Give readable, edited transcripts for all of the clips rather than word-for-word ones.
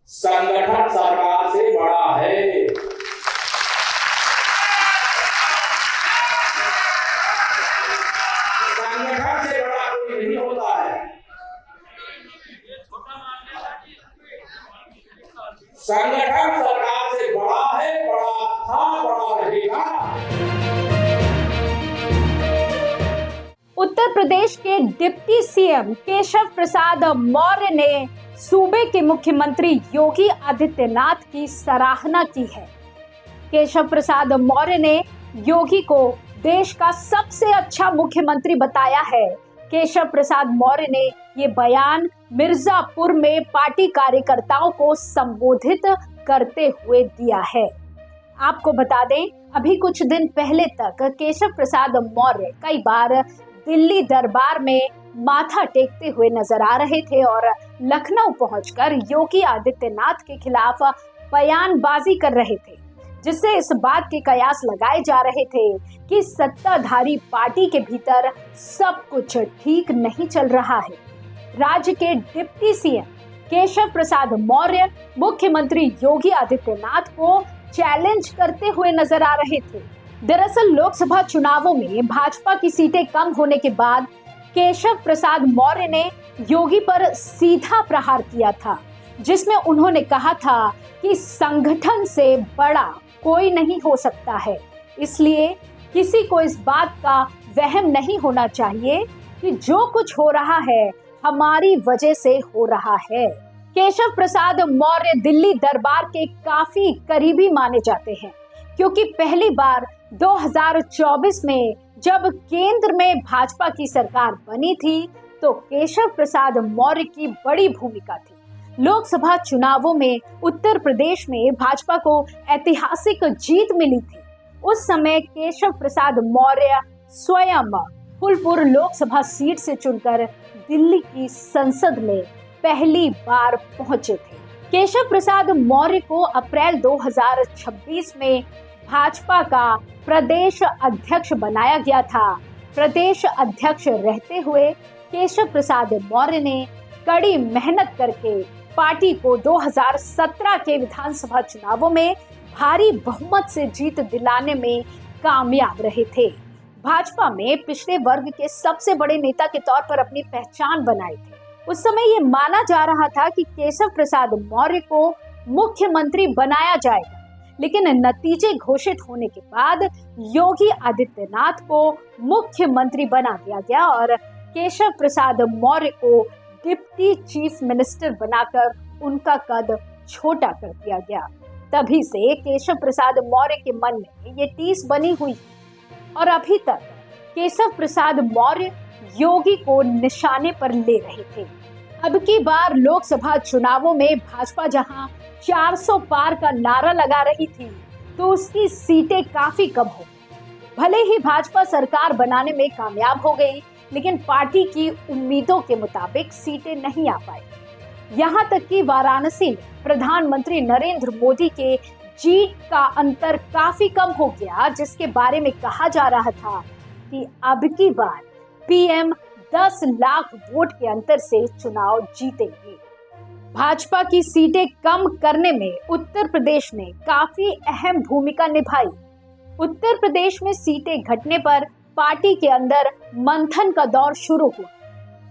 संगठन सरकार से बड़ा है। संगठन से बड़ा कोई नहीं होता है। संगठन सरकार से बड़ा है, बड़ा था, बड़ा रहेगा। उत्तर प्रदेश के डिप्टी सीएम केशव प्रसाद मौर्य ने सूबे के मुख्यमंत्री योगी आदित्यनाथ की सराहना की है। केशव प्रसाद मौर्य ने योगी को देश का सबसे अच्छा मुख्यमंत्री बताया है। केशव प्रसाद मौर्य ने ये बयान मिर्जापुर में पार्टी कार्यकर्ताओं को संबोधित करते हुए दिया है। आपको बता दें, अभी कुछ दिन पहले तक केशव प्रसाद मौर्य कई बार दिल्ली दरबार में माथा टेकते हुए नजर आ रहे थे और लखनऊ पहुंचकर योगी आदित्यनाथ के खिलाफ बयानबाजी कर रहे थे, जिससे इस बात के कयास लगाए जा रहे थे कि सत्ताधारी पार्टी के भीतर सब कुछ ठीक नहीं चल रहा है। राज्य के डिप्टी सीएम केशव प्रसाद मौर्य मुख्यमंत्री योगी आदित्यनाथ को चैलेंज करते हुए नजर आ रहे थे। दरअसल लोकसभा चुनावों में भाजपा की सीटें कम होने के बाद केशव प्रसाद मौर्य ने योगी पर सीधा प्रहार किया था, जिसमें उन्होंने कहा था कि संगठन से बड़ा कोई नहीं हो सकता है, इसलिए किसी को इस बात का वहम नहीं होना चाहिए कि जो कुछ हो रहा है हमारी वजह से हो रहा है। केशव प्रसाद मौर्य दिल्ली दरबार के काफी करीबी माने जाते हैं, क्योंकि पहली बार 2024 में जब केंद्र में भाजपा की सरकार बनी थी तो केशव प्रसाद मौर्य की बड़ी भूमिका थी। लोकसभा चुनावों में उत्तर प्रदेश में भाजपा को ऐतिहासिक जीत मिली थी। उस समय केशव प्रसाद मौर्य स्वयं फूलपुर लोकसभा सीट से चुनकर दिल्ली की संसद में पहली बार पहुंचे थे। केशव प्रसाद मौर्य को अप्रैल 2026 में भाजपा का प्रदेश अध्यक्ष बनाया गया था। प्रदेश अध्यक्ष रहते हुए केशव प्रसाद मौर्य ने कड़ी मेहनत करके पार्टी को 2017 के विधानसभा चुनावों में भारी बहुमत से जीत दिलाने में कामयाब रहे थे। भाजपा में पिछड़े वर्ग के सबसे बड़े नेता के तौर पर अपनी पहचान बनाई थी। उस समय ये माना जा रहा था कि केशव प्रसाद मौर्य को मुख्यमंत्री बनाया जाएगा, लेकिन नतीजे घोषित होने के बाद योगी आदित्यनाथ को मुख्यमंत्री बना दिया गया और केशव प्रसाद मौर्य को डिप्टी चीफ मिनिस्टर बनाकर उनका कद छोटा कर दिया गया। तभी से केशव प्रसाद मौर्य के मन में ये टीस बनी हुई और अभी तक केशव प्रसाद मौर्य योगी को निशाने पर ले रहे थे। अब की बार लोकसभा चुनावों में भाजपा जहां 400 पार का नारा लगा रही थी तो उसकी सीटें काफी कम हो गई। भले ही भाजपा सरकार बनाने में कामयाब हो गई, लेकिन पार्टी की उम्मीदों के मुताबिक सीटें नहीं आ पाई। यहां तक कि वाराणसी में प्रधानमंत्री नरेंद्र मोदी के जीत का अंतर काफी कम हो गया, जिसके बारे में कहा जा रहा था कि अब की बार पीएम 10 लाख वोट के अंतर से चुनाव जीतेंगे। भाजपा की सीटें कम करने में उत्तर प्रदेश ने काफी अहम भूमिका निभाई। उत्तर प्रदेश में सीटें घटने पर पार्टी के अंदर मंथन का दौर शुरू हुआ।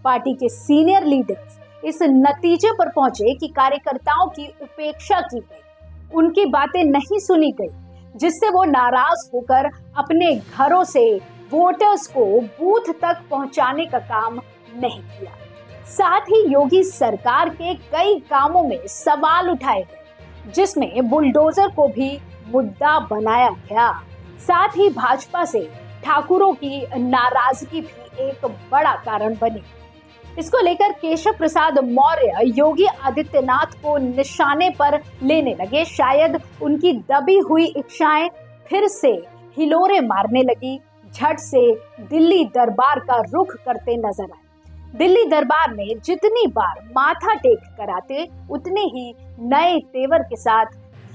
पार्टी के सीनियर लीडर्स इस नतीजे पर पहुंचे कि कार्यकर्ताओं की उपेक्षा की गई, उनकी बातें नहीं सुनी गई, जिससे वो नाराज होकर अपने घरों से वोटर्स को बूथ तक पहुंचाने का काम नहीं किया। साथ ही योगी सरकार के कई कामों में सवाल उठाए गए, जिसमें बुलडोजर को भी मुद्दा बनाया गया। साथ ही भाजपा से ठाकुरों की नाराजगी भी एक बड़ा कारण बनी। इसको लेकर केशव प्रसाद मौर्य योगी आदित्यनाथ को निशाने पर लेने लगे। शायद उनकी दबी हुई इच्छाएं फिर से हिलोरे मारने लगी। झट से दिल्ली दरबार का रुख करते नजर आए। दिल्ली दरबार में जितनी बार माथा टेक कर आते, उतने ही नए तेवर के साथ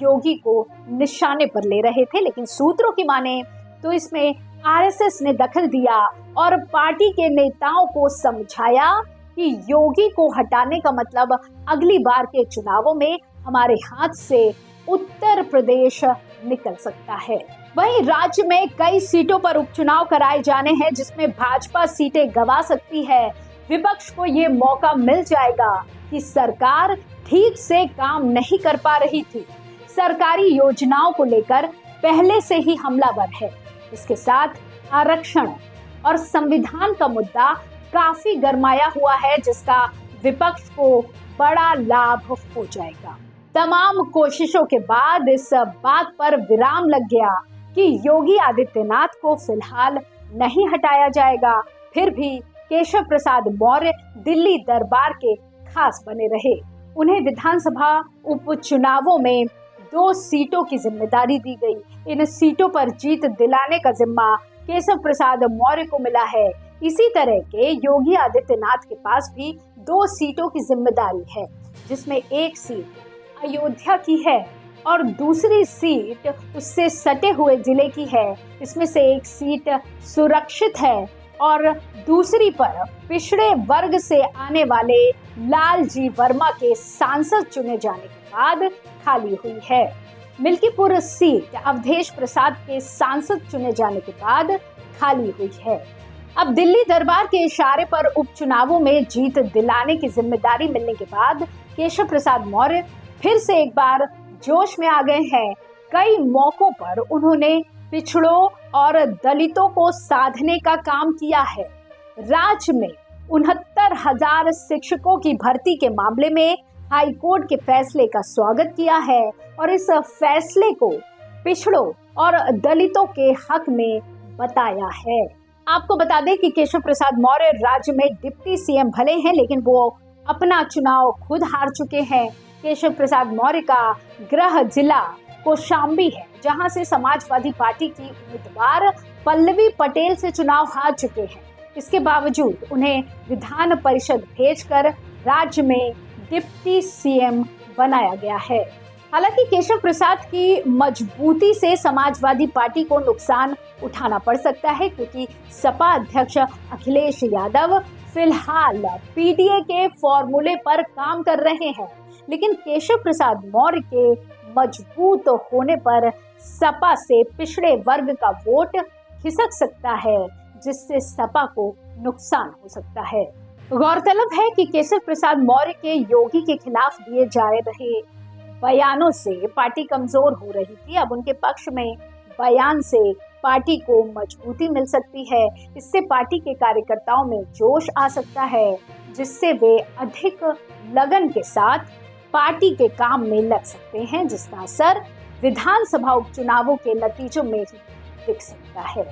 योगी को निशाने पर ले रहे थे। लेकिन सूत्रों की माने तो इसमें आरएसएस ने दखल दिया और पार्टी के नेताओं को समझाया कि योगी को हटाने का मतलब अगली बार के चुनावों में हमारे हाथ से उत्तर प्रदेश निकल सकता है। वहीं राज्य में कई सीटों पर उपचुनाव कराए जाने हैं जिसमें भाजपा सीटें गंवा सकती है। विपक्ष को ये मौका मिल जाएगा कि सरकार ठीक से काम नहीं कर पा रही थी, सरकारी योजनाओं को लेकर पहले से ही हमलावर है। इसके साथ आरक्षण और संविधान का मुद्दा काफी गरमाया हुआ है जिसका विपक्ष को बड़ा लाभ हो जाएगा। तमाम कोशिशों के बाद इस बात पर विराम लग गया कि योगी आदित्यनाथ को फिलहाल नहीं हटाया जाएगा। फिर भी केशव प्रसाद मौर्य दिल्ली दरबार के खास बने रहे। उन्हें विधानसभा उपचुनावों में 2 सीटों की जिम्मेदारी दी गई। इन सीटों पर जीत दिलाने का जिम्मा केशव प्रसाद मौर्य को मिला है। इसी तरह के योगी आदित्यनाथ के पास भी 2 सीटों की जिम्मेदारी है जिसमें एक सीट अयोध्या की है और दूसरी सीट उससे सटे हुए जिले की है। इसमें से एक सीट सुरक्षित है और दूसरी पर पिछड़े वर्ग से आने वाले लालजी वर्मा के सांसद चुने जाने के बाद खाली हुई है। मिल्कीपुर सीट अवधेश प्रसाद के सांसद चुने जाने के बाद खाली हुई है। अब दिल्ली दरबार के इशारे पर उपचुनावों में जीत दिलाने की जिम्मेदारी मिलने के बाद केशव प्रसाद मौर्य फिर से एक बार जोश में आ गए हैं। कई मौकों पर उन्होंने पिछड़ों और दलितों को साधने का काम किया है। राज्य में 69,000 शिक्षकों की भर्ती के मामले में हाई कोर्ट के फैसले का स्वागत किया है और इस फैसले को पिछड़ों और दलितों के हक में बताया है। आपको बता दें कि केशव प्रसाद मौर्य राज्य में डिप्टी सीएम भले हैं लेकिन वो अपना चुनाव खुद हार चुके हैं। केशव प्रसाद मौर्य का गृह जिला कौशाम्बी है जहां से समाजवादी पार्टी की उम्मीदवार पल्लवी पटेल से चुनाव हार चुके हैं। इसके बावजूद उन्हें विधान परिषद भेजकर राज्य में डिप्टी सीएम बनाया गया है। हालांकि केशव प्रसाद की मजबूती से समाजवादी पार्टी को नुकसान उठाना पड़ सकता है क्योंकि सपा अध्यक्ष अखिलेश यादव फिलहाल पीडीए के फॉर्मूले पर काम कर रहे हैं, लेकिन केशव प्रसाद मौर्य के मजबूत होने पर सपा से पिछड़े वर्ग का वोट खिसक सकता है जिससे सपा को नुकसान हो सकता है। गौरतलब है कि केशव प्रसाद मौर्य के योगी के खिलाफ दिए जा रहे बयानों से पार्टी कमजोर हो रही थी। अब उनके पक्ष में बयान से पार्टी को मजबूती मिल सकती है। इससे पार्टी के कार्यकर्ताओं में जोश आ सकता है जिससे वे अधिक लगन के साथ पार्टी के काम में लग सकते हैं जिसका असर विधानसभा उपचुनावों के नतीजों में ही दिख सकता है।